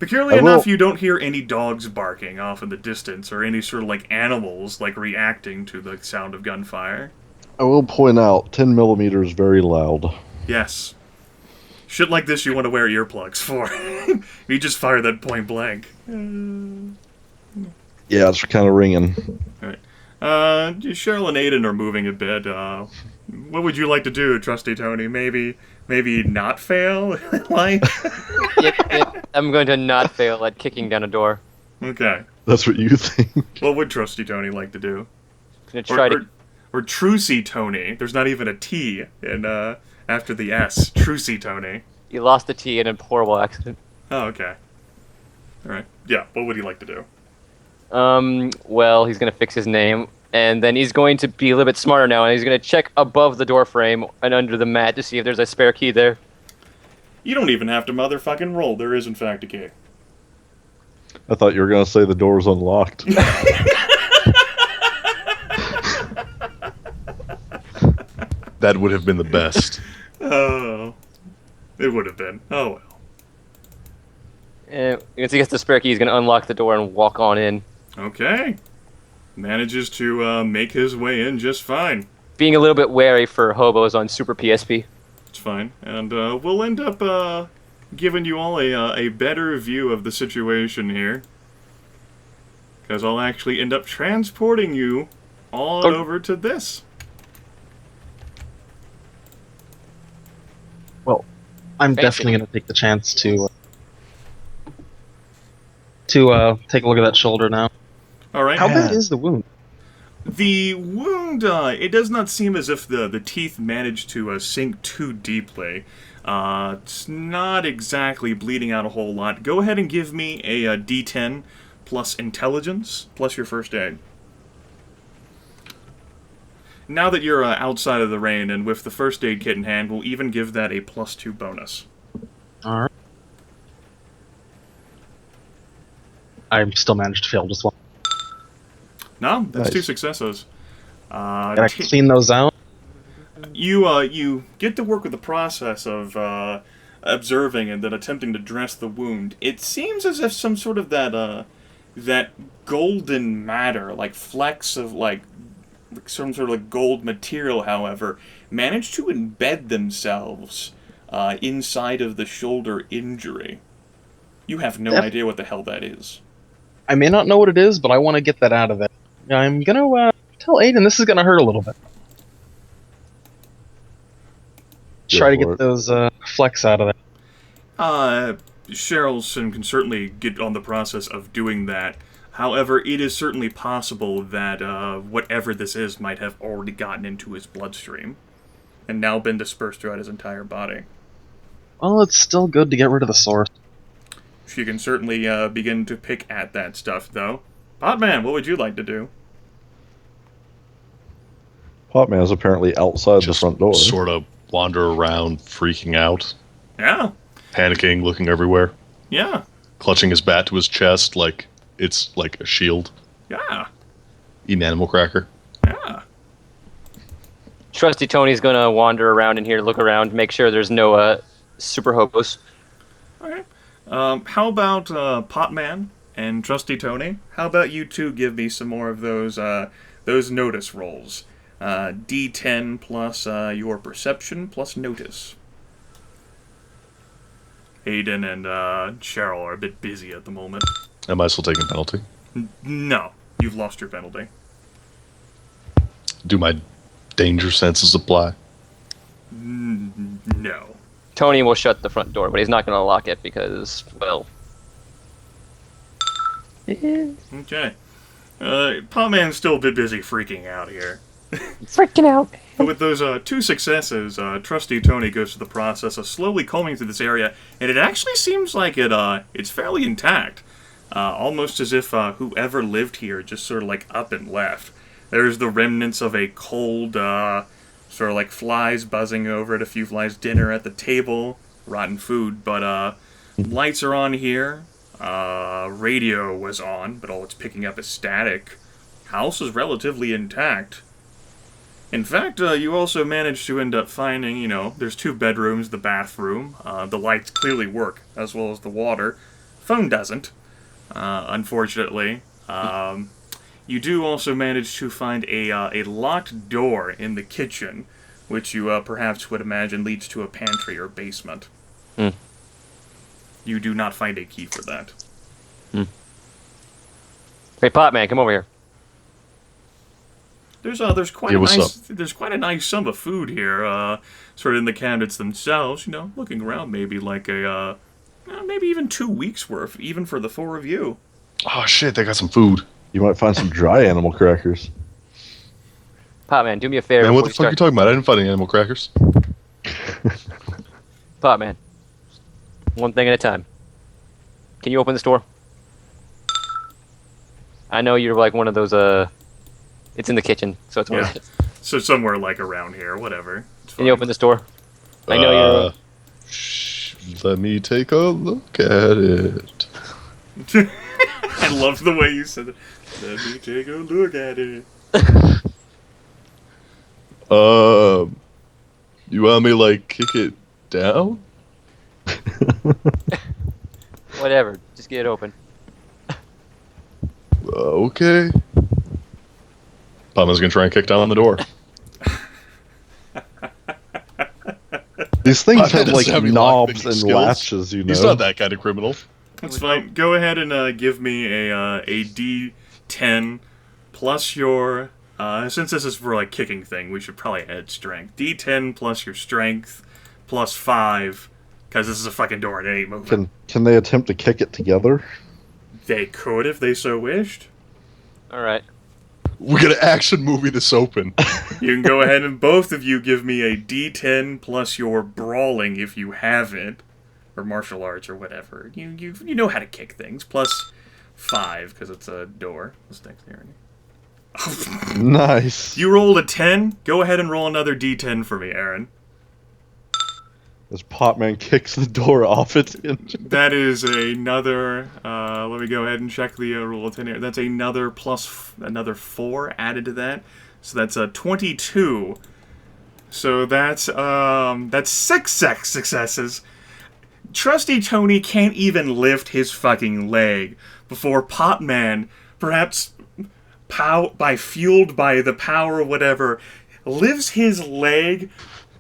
Peculiarly enough, you don't hear any dogs barking off in the distance, or any sort of, like, animals, like, reacting to the sound of gunfire. I will point out, 10 millimeter is very loud. Yes. Shit like this you want to wear earplugs for. You just fire that point blank. Yeah, it's kind of ringing. Alright. Cheryl and Aidan are moving a bit. What would you like to do, Trusty Tony? Maybe not fail? Like? Yep. I'm going to not fail at kicking down a door. Okay. That's what you think. What would Trusty Tony like to do? I'm gonna try to. Or Trusy Tony. There's not even a T in after the S. Trusy Tony. You lost the T in a horrible accident. Oh, okay. Alright. Yeah, what would he like to do? Well, he's gonna fix his name, and then he's going to be a little bit smarter now, and he's gonna check above the door frame and under the mat to see if there's a spare key there. You don't even have to motherfucking roll. There is, in fact, a key. I thought you were going to say the door's unlocked. That would have been the best. Oh. It would have been. Oh, well. And once he gets the spare key, he's gonna unlock the door and walk on in. Okay. Manages to make his way in just fine. Being a little bit wary for hobos on Super PSP. It's fine. And we'll end up giving you all a better view of the situation here. Because I'll actually end up transporting you all over to this. Well, I'm definitely going to take the chance to take a look at that shoulder now. All right. How big is the wound? The wound, it does not seem as if the teeth managed to sink too deeply. It's not exactly bleeding out a whole lot. Go ahead and give me a D10 plus intelligence plus your first aid. Now that you're outside of the rain and with the first aid kit in hand, we'll even give that a +2 bonus. Alright. I still managed to fail just one. No, that's Nice. 2 successes. Can I clean those out? You get to work with the process of observing and then attempting to dress the wound. It seems as if some sort of that golden matter, like flecks of like some sort of like gold material, however, managed to embed themselves inside of the shoulder injury. You have no idea what the hell that is. I may not know what it is, but I want to get that out of it. I'm gonna tell Aidan this is gonna hurt a little bit. Try to get those flecks out of there. Cheryl can certainly get on the process of doing that. However, it is certainly possible that whatever this is might have already gotten into his bloodstream and now been dispersed throughout his entire body. Well, it's still good to get rid of the source. She can certainly begin to pick at that stuff, though. Potman, what would you like to do? Potman is apparently outside the front door. Sort of wander around, freaking out, Yeah, panicking, looking everywhere, yeah, clutching his bat to his chest like it's like a shield. yeah, Eating animal cracker. yeah. Trusty Tony's gonna wander around in here, look around, make sure there's no super hobos. Okay. How about Potman and Trusty Tony? How about you two give me some more of those notice rolls? D10 plus your perception plus notice. Aidan and Cheryl are a bit busy at the moment. Am I still taking penalty? No, you've lost your penalty. Do my danger senses apply? No. Tony will shut the front door, but he's not gonna lock it because, well... Okay. Potman's still a bit busy freaking out here. Freaking out. But with those 2 successes, Trusty Tony goes through the process of slowly combing through this area, and it actually seems like it's fairly intact. Almost as if whoever lived here just sort of like up and left. There's the remnants of a cold, sort of like flies buzzing over it, a few flies, dinner at the table, rotten food, but lights are on here. Radio was on, but all it's picking up is static. House is relatively intact. In fact, you also managed to end up finding, there's 2 bedrooms, the bathroom. The lights clearly work, as well as the water. Phone doesn't, unfortunately. You do also manage to find a locked door in the kitchen, which you perhaps would imagine leads to a pantry or basement. You do not find a key for that. Hey, Potman, come over here. There's quite Yeah, a what's nice there's quite a nice sum of food here, sort of in the cabinets themselves. You know, looking around, maybe like maybe even 2 weeks worth, even for the 4 of you. Oh shit, they got some food. You might find some dry animal crackers. Potman, do me a favor Man, what before the fuck are you talking about? I didn't find any animal crackers. Potman. One thing at a time. Can you open this door? I know you're like one of those, it's in the kitchen, so it's one Yeah. of those. So somewhere like around here, whatever. It's Can you fine. open this door? I know you're... Let me take a look at it. I love the way you said it. Let me take a look at it. You want me to, like, kick it down? Whatever, just get it open. Okay. Potman's gonna try and kick down the door. These things Potman have like doesn't have any knobs lockpicking and skills. latches, you know. He's not that kind of criminal. That's fine. Go ahead and give me a D10 plus your. Since this is for like kicking thing, we should probably add strength. D10 plus your strength plus 5, because this is a fucking door and it ain't moving. Can they attempt to kick it together? They could if they so wished. Alright. We're gonna action movie this open. You can go ahead and both of you give me a D10 plus your brawling if you have it, or martial arts or whatever. You know how to kick things. Plus 5 because it's a door. What's dexterity? Nice. You rolled a 10. Go ahead and roll another D10 for me, Aaron. As Potman kicks the door off its hinges. That is another. Let me go ahead and check the rule of 10 here. That's another another 4 added to that. So that's a 22. So that's 6 successes. Trusty Tony can't even lift his fucking leg before Potman, perhaps fueled by the power of whatever, lifts his leg,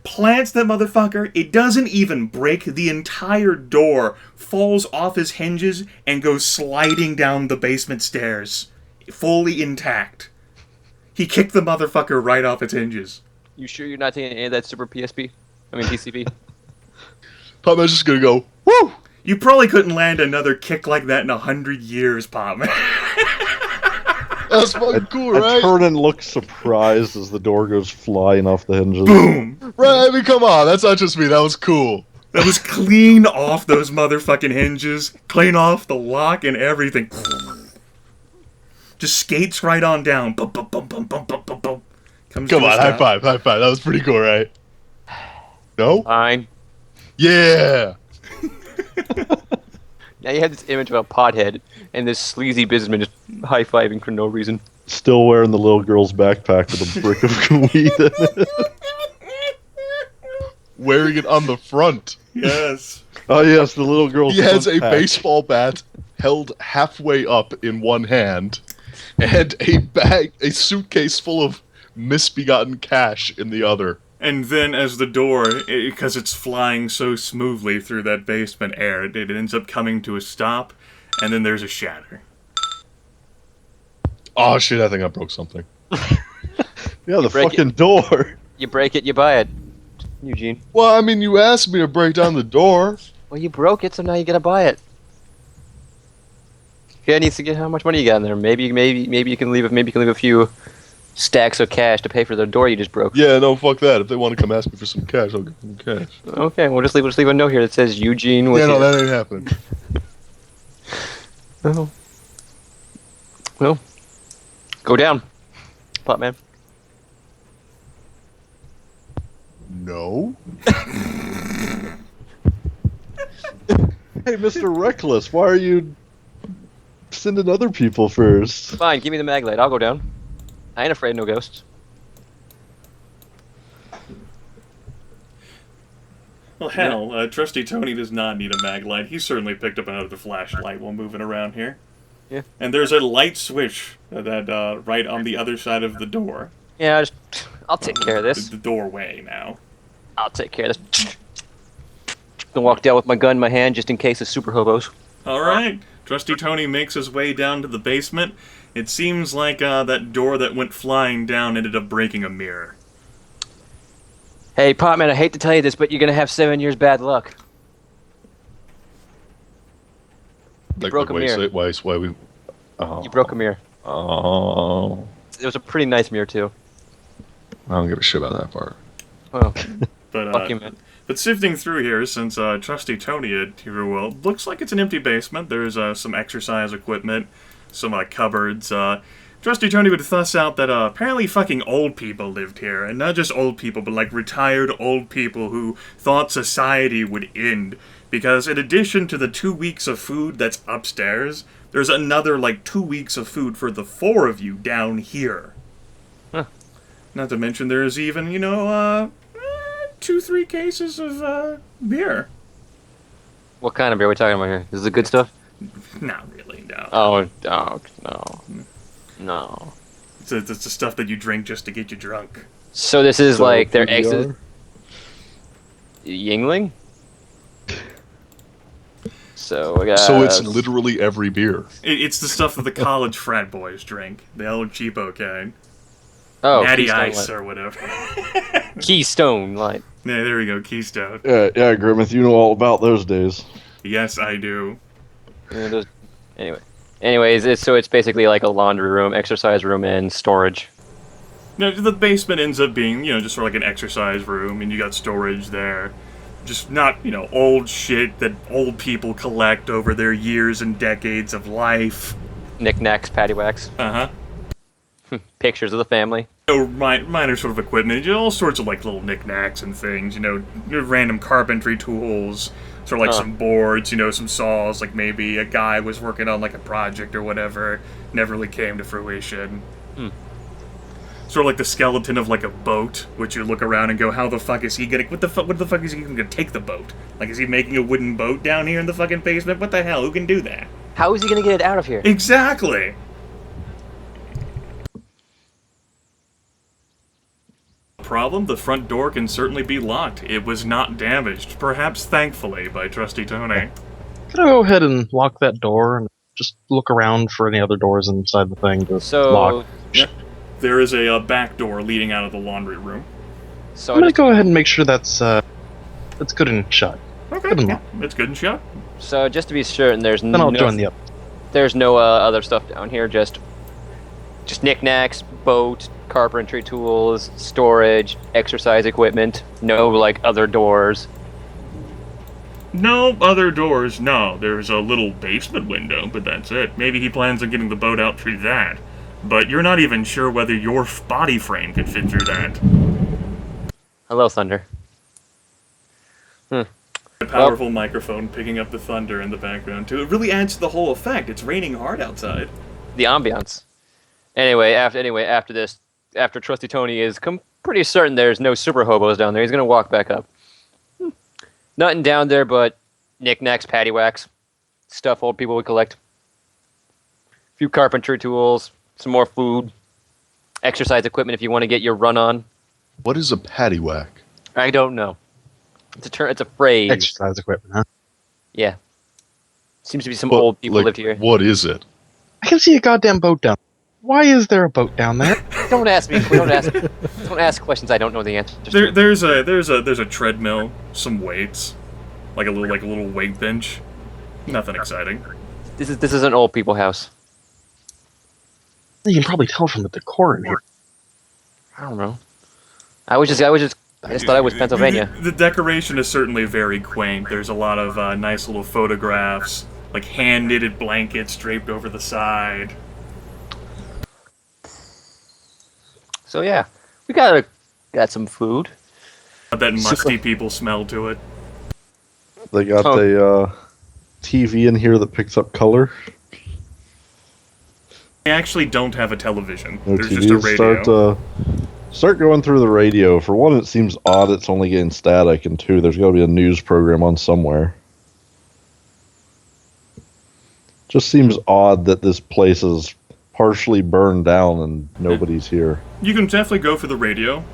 plants that motherfucker. It doesn't even break. The entire door falls off his hinges and goes sliding down the basement stairs, fully intact. He kicked the motherfucker right off its hinges. You sure you're not taking any of that super PSP? I mean PCP? Potman's just gonna go, woo! You probably couldn't land another kick like that in 100 years, Potman. That's fucking cool, I right? turn and look surprised as the door goes flying off the hinges. Boom! Right, I mean, come on, that's not just me, that was cool. That was clean off those motherfucking hinges, clean off the lock and everything. Just skates right on down. Bum, bum, bum, bum, bum, bum, bum, bum. Comes Come to a on, high stop. five, high five, that was pretty cool, right? No? Fine. Yeah! Now you have this image of a pothead and this sleazy businessman just high-fiving for no reason. Still wearing the little girl's backpack with a brick of weed in it. Wearing it on the front. Yes. Oh yes, the little girl's He has a front pack. baseball bat held halfway up in one hand, and a suitcase full of misbegotten cash in the other. And then as the door, because it's flying so smoothly through that basement air, it ends up coming to a stop, and then there's a shatter. Oh shit, I think I broke something. Yeah, the break fucking door. You break it, you buy it. Eugene. Well, I mean, you asked me to break down the door. Well, you broke it, so now you gotta buy it. Yeah, needs to get how much money you got in there. Maybe you can leave. Maybe you can leave a few stacks of cash to pay for the door you just broke. Yeah, no, fuck that. If they want to come ask me for some cash, I'll give them cash. Okay, we'll just leave a note here that says Eugene was Yeah, no, here. that ain't happening. Oh. Well, go down, Potman. No. Hey, Mr. Reckless, why are you sending other people first? Fine, give me the mag light. I'll go down. I ain't afraid of no ghosts. Well, hell, Trusty Tony does not need a mag light. He certainly picked up another flashlight while moving around here. Yeah. And there's a light switch that right on the other side of the door. Yeah, I'll take care of this. The doorway now. I'll take care of this. Gonna walk down with my gun in my hand just in case of super hobos. All right. Trusty Tony makes his way down to the basement. It seems like that door that went flying down ended up breaking a mirror. Hey, Potman, I hate to tell you this, but you're gonna have 7 years bad luck. You broke a mirror. Why we? Oh. You broke a mirror. Oh. It was a pretty nice mirror, too. I don't give a shit about that part. Oh, But fuck you, man. But sifting through here, since Trusty Tony had here, well, looks like it's an empty basement. There's some exercise equipment, some cupboards. Trusty Tony would thus out that apparently fucking old people lived here, and not just old people, but like retired old people who thought society would end. Because in addition to the 2 weeks of food that's upstairs, there's another like 2 weeks of food for the 4 of you down here. Huh. Not to mention there's even, 2-3 cases of beer. What kind of beer are we talking about here? This is the good stuff? Not really, no. Oh, no. No. It's the stuff that you drink just to get you drunk. So this is So like their PBR? exes. Yingling? So I got. So it's literally every beer. It's the stuff that the college frat boys drink. The old cheapo kind. oh, Natty Keystone Ice Light. or whatever. Keystone Light. Yeah, there we go, Keystone. Yeah, Grimith, you know all about those days. Yes, I do. Yeah, Anyways, it's basically like a laundry room, exercise room, and storage. No, the basement ends up being, just sort of like an exercise room, and you got storage there. Just not, old shit that old people collect over their years and decades of life. Knickknacks, paddywhacks, Uh-huh. pictures of the family. Minor sort of equipment, all sorts of like little knickknacks and things, random carpentry tools, sort of like some boards, some saws, like maybe a guy was working on like a project or whatever, never really came to fruition. Sort of like the skeleton of like a boat, which you look around and go, how the fuck is he gonna, what the fuck is he even gonna take the boat? Like, is he making a wooden boat down here in the fucking basement? What the hell, who can do that? How is he gonna get it out of here? Exactly! Problem, the front door can certainly be locked. It was not damaged, perhaps thankfully, by Trusty Tony. Can I go ahead and lock that door and just look around for any other doors inside the thing to So, lock? There is a back door leading out of the laundry room. so I'm gonna go ahead and make sure that's good and shut. Okay, Good yeah, enough. it's good and shut. So just to be certain, there's Then I'll no, join the other. there's no other stuff down here. Just knickknacks, boat, carpentry tools, storage, exercise equipment. No like other doors. No other doors, no. There's a little basement window, but that's it. Maybe he plans on getting the boat out through that. But you're not even sure whether your body frame could fit through that. Hello, Thunder. A powerful microphone picking up the thunder in the background, too. It really adds to the whole effect. It's raining hard outside. The ambiance. Anyway, after this, after Trusty Tony is pretty certain there's no super hobos down there, he's gonna walk back up. Nothing down there but knickknacks, paddywhacks, stuff old people would collect. A few carpentry tools, some more food, exercise equipment if you want to get your run on. What is a paddywhack? I don't know. It's a term. It's a phrase. Exercise equipment, huh? Yeah. Seems to be some What- old people like, lived here. What is it? I can see a goddamn boat down. Why is there a boat down there? Don't ask me. Don't ask questions I don't know the answers to. There's a treadmill, some weights, like a little weight bench. Nothing exciting. This is an old people house. You can probably tell from the decor in here. I don't know. I just thought it was Pennsylvania. The decoration is certainly very quaint. There's a lot of nice little photographs, like hand-knitted blankets draped over the side. So yeah, we got some food. That musty people smell to it. They got a TV in here that picks up color. They actually don't have a television. No There's TV just a to radio. start Start going through the radio. For one, it seems odd it's only getting static, and two, there's got to be a news program on somewhere. Just seems odd that this place is partially burned down and nobody's here. You can definitely go for the radio.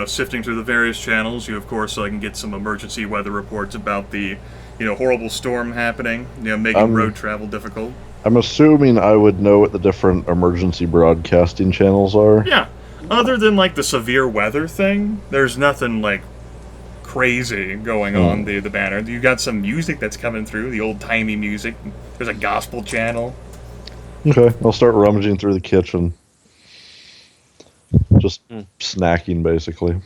Sifting through the various channels, you of course can get some emergency weather reports about the, horrible storm happening, making road travel difficult. I'm assuming I would know what the different emergency broadcasting channels are. Yeah. Other than, the severe weather thing, there's nothing, crazy going on the banner. You got some music that's coming through, the old-timey music. There's a gospel channel. Okay, I'll start rummaging through the kitchen. Just snacking, basically.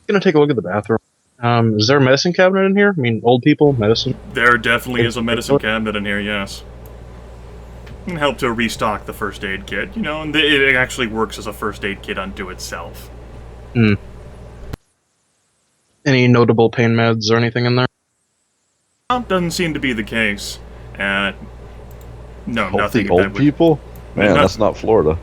Gonna take a look at the bathroom. Is there a medicine cabinet in here? I mean, old people, medicine? There definitely is a medicine cabinet in here, yes. Can help to restock the first aid kit, and it actually works as a first aid kit unto itself. Any notable pain meds or anything in there? Doesn't seem to be the case. No, Healthy nothing. old people? Man, that's not Florida.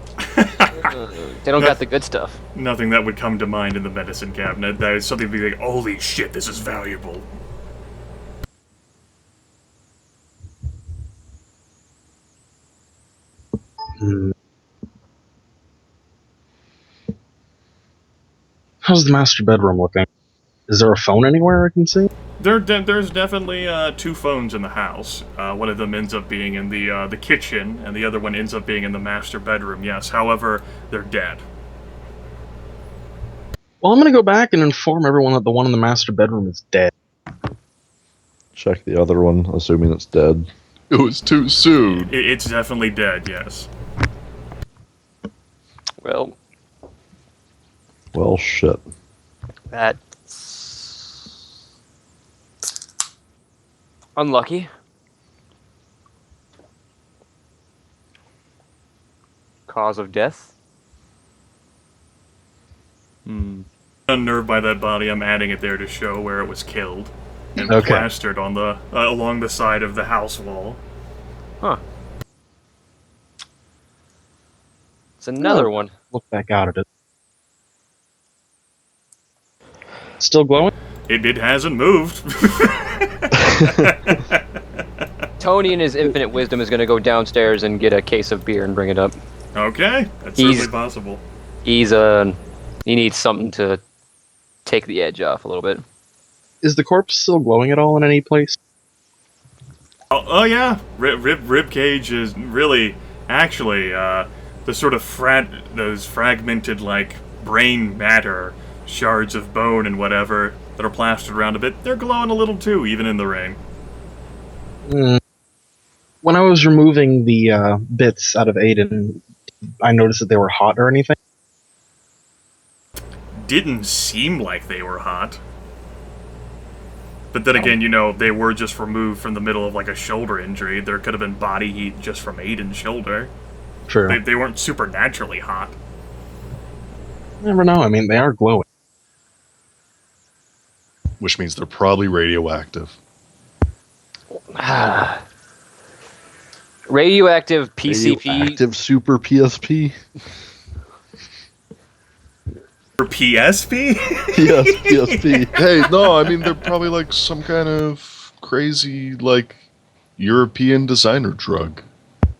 They don't got the good stuff. Nothing that would come to mind in the medicine cabinet. That is something to be like, holy shit, this is valuable. How's the master bedroom looking? Is there a phone anywhere I can see? There's definitely 2 phones in the house. One of them ends up being in the kitchen, and the other one ends up being in the master bedroom, yes. However, they're dead. Well, I'm gonna go back and inform everyone that the one in the master bedroom is dead. Check the other one, assuming it's dead. It was too soon. It's definitely dead, yes. Well, Shit. that's unlucky. Cause of death? Unnerved by that body, I'm adding it there to show where it was killed. And Okay. plastered on the along the side of the house wall. Huh. It's another one. Look back out at it. Still glowing? It hasn't moved. Tony, in his infinite wisdom, is going to go downstairs and get a case of beer and bring it up. Okay, that's certainly possible. He needs something to take the edge off a little bit. Is the corpse still glowing at all in any place? Oh yeah, rib cage is really actually the sort of those fragmented brain matter shards of bone and whatever that are plastered around a bit. They're glowing a little too, even in the rain. When I was removing the bits out of Aidan, I noticed that they were hot or anything. Didn't seem like they were hot. But then again, they were just removed from the middle of a shoulder injury. There could have been body heat just from Aidan's shoulder. True. They weren't supernaturally hot. Never know. I mean, they are glowing. Which means they're probably radioactive. Radioactive PCP. Radioactive Super PSP? For PSP? Yes, PSP. Hey, no, I mean, they're probably some kind of crazy, European designer drug.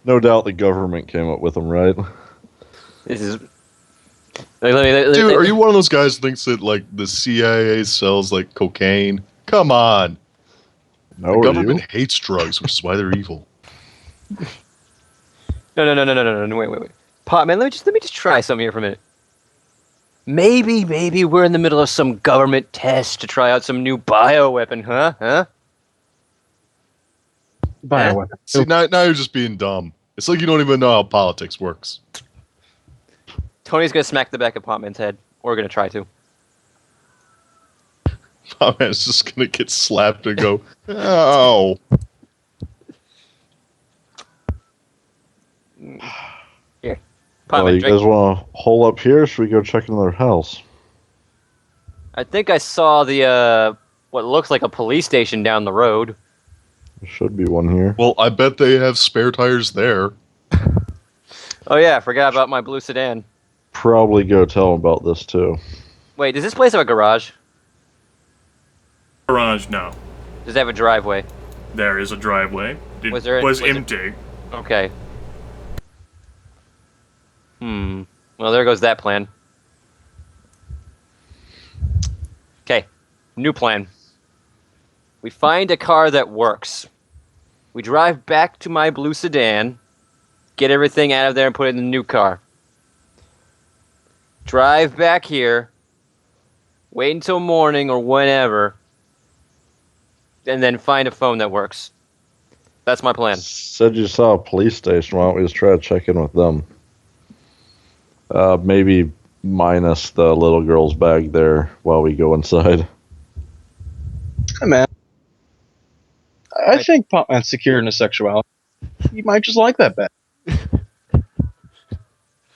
No doubt the government came up with them, right? This is. Dude, are you one of those guys who thinks that, the CIA sells, cocaine? Come on. No, The are government you? hates drugs, which is why they're evil. No, wait. Potman, let me just try something here for a minute. Maybe we're in the middle of some government test to try out some new bioweapon, huh? Bioweapon. See, now you're just being dumb. It's like you don't even know how politics works. Tony's gonna smack the back of Potman's head. Or gonna try to. My man's just gonna get slapped and go, ow. Here. Oh, Potman, you drink. guys want to hole up here, or should we go check another house? I think I saw the, what looks like a police station down the road. There should be one here. Well, I bet they have spare tires there. Oh yeah, I forgot about my blue sedan. probably go tell him about this too. Wait, does this place have a garage? Garage, no. Does it have a driveway? There is a driveway. It Was was it- empty. Okay. Well, there goes that plan. Okay, new plan. We find a car that works. We drive back to my blue sedan, get everything out of there and put it in the new car. Drive back here, wait until morning or whenever, and then find a phone that works. That's my plan. Said you saw a police station. Why don't we just try to check in with them? Maybe minus the little girl's bag there while we go inside. Hey, man. I think Potman's secure in his sexuality. He might just like that bet.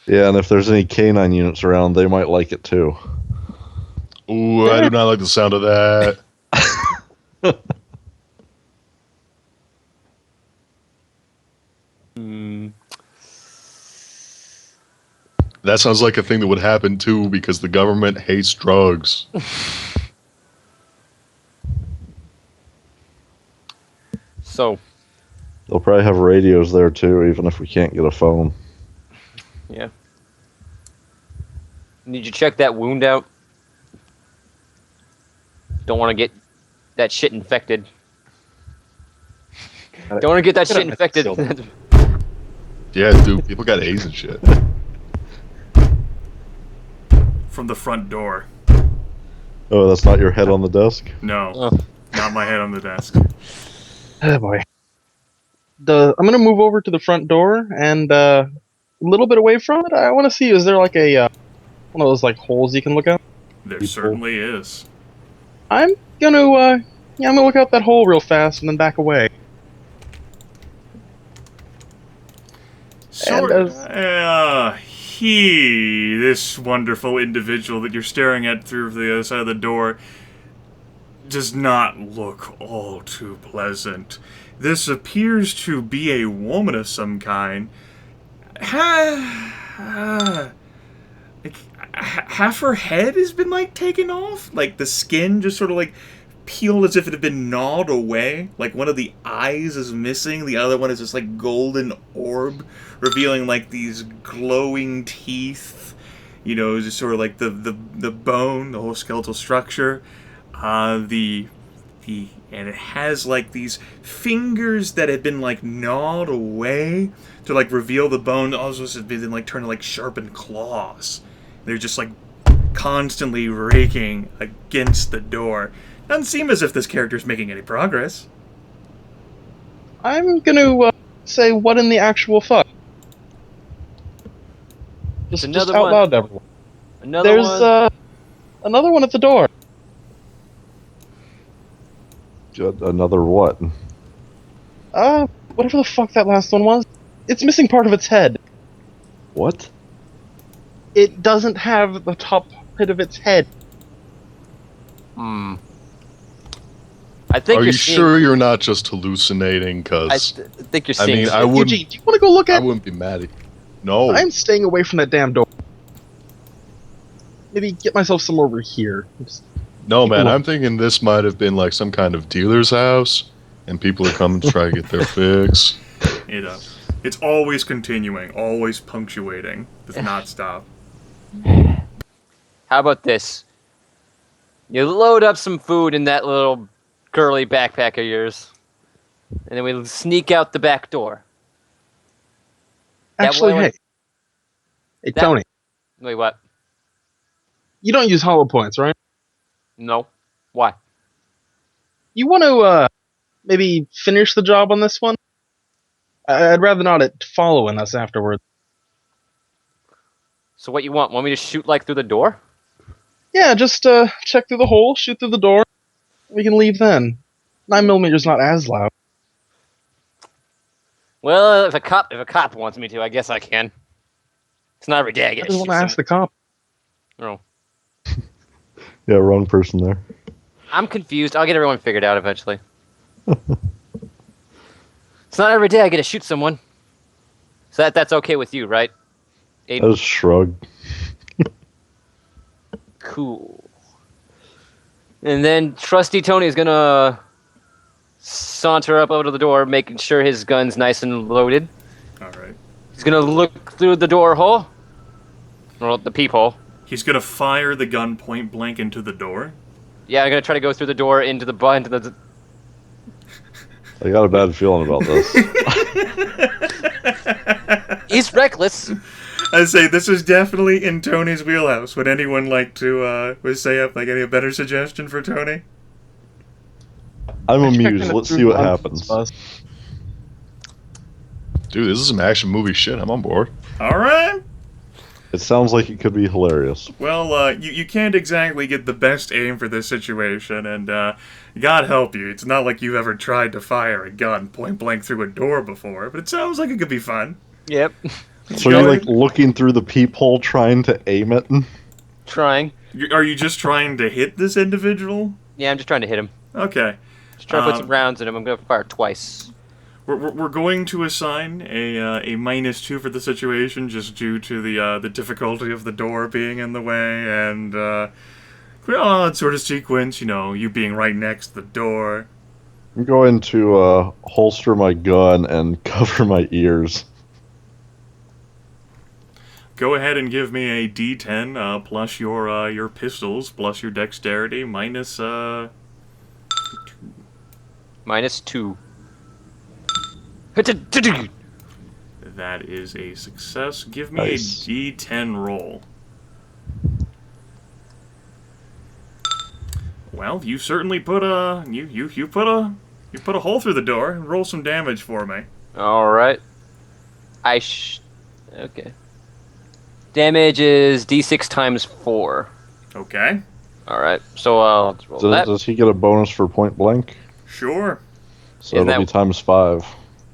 Yeah, and if there's any canine units around, they might like it too. Ooh, I do not like the sound of that. That sounds like a thing that would happen too because the government hates drugs. So, They'll probably have radios there too, even if we can't get a phone. yeah. Need you check that wound out? Don't want to get that shit infected. Don't want to get that shit infected. Yeah, dude, people got AIDS and shit. From the front door. Oh, that's not your head on the desk? No, Oh. not my head on the desk. Oh boy. I'm gonna move over to the front door and a little bit away from it. I want to see, is there like a one of those like holes you can look out? There certainly is. I'm gonna look out that hole real fast and then back away. So, And this wonderful individual that you're staring at through the other side of the door, does not look all too pleasant. This appears to be a woman of some kind. Like, half her head has been, like, taken off. Like, the skin just sort of, like, peeled as if it had been gnawed away. Like, one of the eyes is missing. The other one is this, like, golden orb, revealing, like, these glowing teeth. You know, just sort of like the bone, the whole skeletal structure. And it has, like, these fingers that have been, like, gnawed away to, like, reveal the bone. Also, it's been, like, turned to, like, sharpened claws. They're just, like, constantly raking against the door. Doesn't seem as if this character's making any progress. I'm gonna say, what in the actual fuck? Just Another out one. loud to everyone. Another There's one. another one at the door. Another what? Whatever the fuck that last one was. It's missing part of its head. What? It doesn't have the top bit of its head. I think Are you're you seeing, sure you're not just hallucinating? I Because think you're I seeing. mean, shit. I wouldn't. Eugene, do you want to go look I at? wouldn't be mad at you. No. I'm staying away from that damn door. Maybe get myself somewhere over here. No, man, Look. I'm thinking this might have been like some kind of dealer's house, and people are coming to try to get their fix. You know, it's always continuing, always punctuating, does not stop. How about this? You load up some food in that little curly backpack of yours, and then we sneak out the back door. That Actually, way- hey. Hey, that- Tony. Wait, what? You don't use hollow points, right? No. Why? You want to, maybe finish the job on this one? I'd rather not it following us afterwards. So what you want? Want me to shoot like through the door? Yeah, just, check through the hole, shoot through the door. We can leave then. 9mm's not as loud. Well, if a cop wants me to, I guess I can. It's not every day I I get to just shoot want to ask the cop. someone. Oh. Yeah, wrong person there. I'm confused. I'll get everyone figured out eventually. It's not every day I get to shoot someone. So that's okay with you, right? I just shrugged. Cool. And then Trusty Tony is gonna saunter up over to the door, making sure his gun's nice and loaded. All right. He's gonna look through the door hole, or the peephole. He's gonna fire the gun point blank into the door. Yeah, I'm gonna try to go through the door into the I got a bad feeling about this. He's reckless. I say this is definitely in Tony's wheelhouse. Would anyone like to say up like any better suggestion for Tony? I'm amused. Let's see what happens. Dude, this is some action movie shit. I'm on board. All right. It sounds like it could be hilarious. Well, you can't exactly get the best aim for this situation, and God help you, it's not like you've ever tried to fire a gun point blank through a door before, but it sounds like it could be fun. Yep. So you're like looking through the peephole trying to aim it? Trying. Are you just trying to hit this individual? Yeah, I'm just trying to hit him. Okay. Just trying to put some rounds in him. I'm gonna fire twice. We're going to assign a -2 for the situation, just due to the difficulty of the door being in the way, and that sort of sequence, you being right next to the door. I'm going to holster my gun and cover my ears. Go ahead and give me a D10 plus your pistols plus your dexterity minus -2. That is a success. Give me Nice. a D10 roll. Well, you certainly put a you put a hole through the door. Roll some damage for me. All right. Okay. Damage is D6 times 4. Okay. All right. So I'll roll that. Does he get a bonus for point blank? Sure. So Isn't it'll be that- times 5.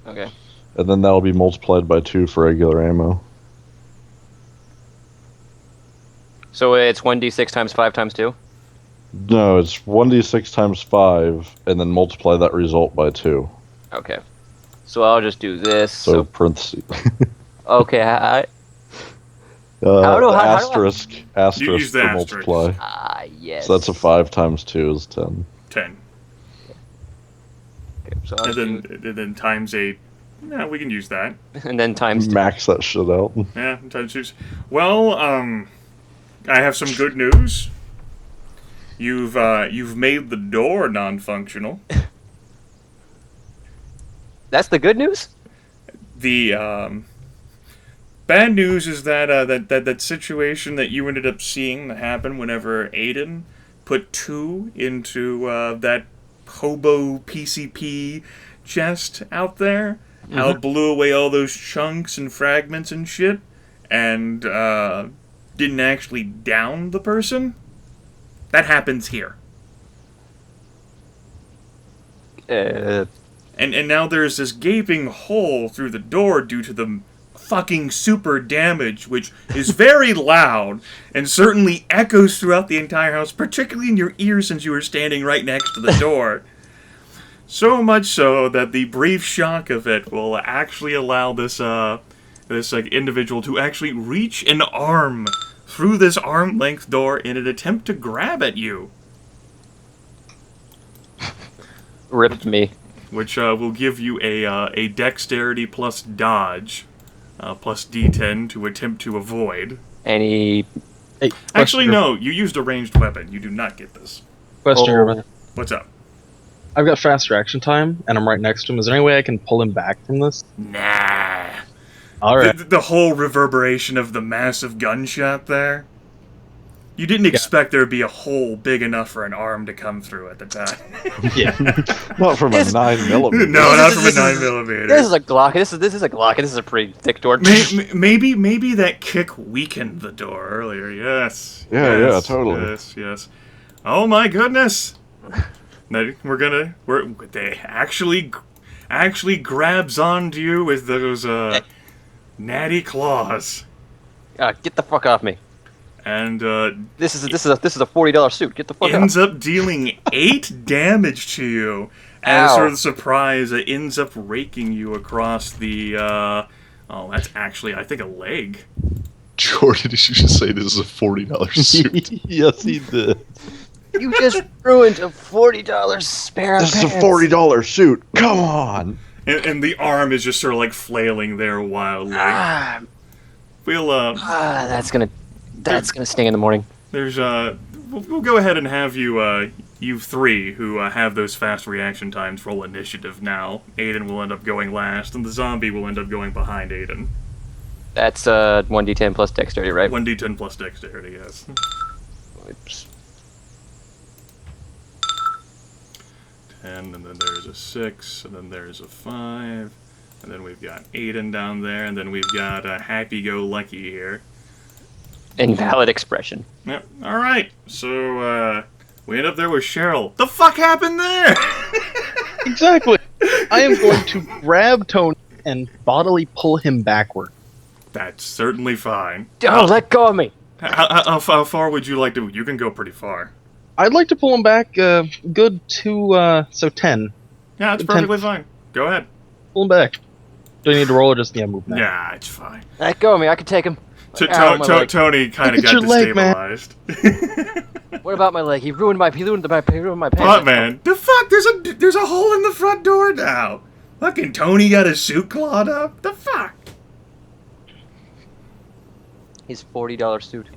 Okay. And then that'll be multiplied by 2 for regular ammo. So it's 1d6 times 5 times 2. No, it's 1d6 times 5, and then multiply that result by 2. Okay. So I'll just do this. So parentheses. Okay. How do I- asterisk You use asterisk the for asterisk. multiply. Yes. So that's a 5 times 2 is 10. 10. Okay, so I'll And then times 8. Yeah, we can use that. and then times 2. Max that shit out. Yeah, times 2. Well, I have some good news. You've made the door non-functional. That's the good news? The bad news is that that situation that you ended up seeing that happened whenever Aidan put 2 into that hobo PCP chest out there, how it blew away all those chunks and fragments and shit, and didn't actually down the person. That happens here. And now there's this gaping hole through the door due to the fucking super damage, which is very loud and certainly echoes throughout the entire house, particularly in your ears since you were standing right next to the door. So much so that the brief shock of it will actually allow this individual to actually reach an arm through this arm-length door in an attempt to grab at you, Ripped me. which will give you a dexterity plus dodge plus D10 to attempt to avoid. Any... Hey, Actually, question- no, you used a ranged weapon. You do not get this. Question, Oh. Urban. What's up? I've got fast reaction time, and I'm right next to him. Is there any way I can pull him back from this? Nah. Alright. The whole reverberation of the massive gunshot there. You didn't expect there to be a hole big enough for an arm to come through at the time. Yeah. Not from a 9mm. No, not from a 9mm. This is a Glock. This is a Glock. This is a pretty thick door. Maybe that kick weakened the door earlier. Yes. Yeah, yes, yeah, totally. Yes. Oh my goodness. They actually grabs onto you with those natty claws, Get the fuck off me. and This is a $40 suit. Get the fuck ends off. up dealing 8 damage to you. As Ow. sort of surprise, it ends up raking you across the. That's actually, I think, a leg. Jordan, did you just say this is a $40 suit? Yes, he did. You just ruined a $40 spare This is a pants. $40 suit. Come on. And the arm is just sort of like flailing there wildly. Ah, We'll that's gonna sting in the morning. there's we'll go ahead and have you three who have those fast reaction times roll initiative now. Aidan will end up going last, and the zombie will end up going behind Aidan. That's 1d10 plus dexterity, right? 1d10 plus dexterity, yes. Oops. 10, and then there's a 6, and then there's a 5, and then we've got Aidan down there, and then we've got Happy-Go-Lucky here. Invalid expression. Yep. All right. So we end up there with Cheryl. The fuck happened there? Exactly. I am going to grab Tony and bodily pull him backward. That's certainly fine. Oh, let go of me! How far would you like to? You can go pretty far. I'd like to pull him back good to, so 10. Yeah, it's 10. perfectly fine. Go ahead. Pull him back. Do I need to roll or just, move now? Yeah, it's fine. Let go of me, I can take him. Ow, my leg. Tony kind of Look at got your leg, man. destabilized. What about my leg? He ruined my pants. Potman, the fuck? There's a hole in the front door now. Fucking Tony got his suit clawed up. The fuck? His $40 suit.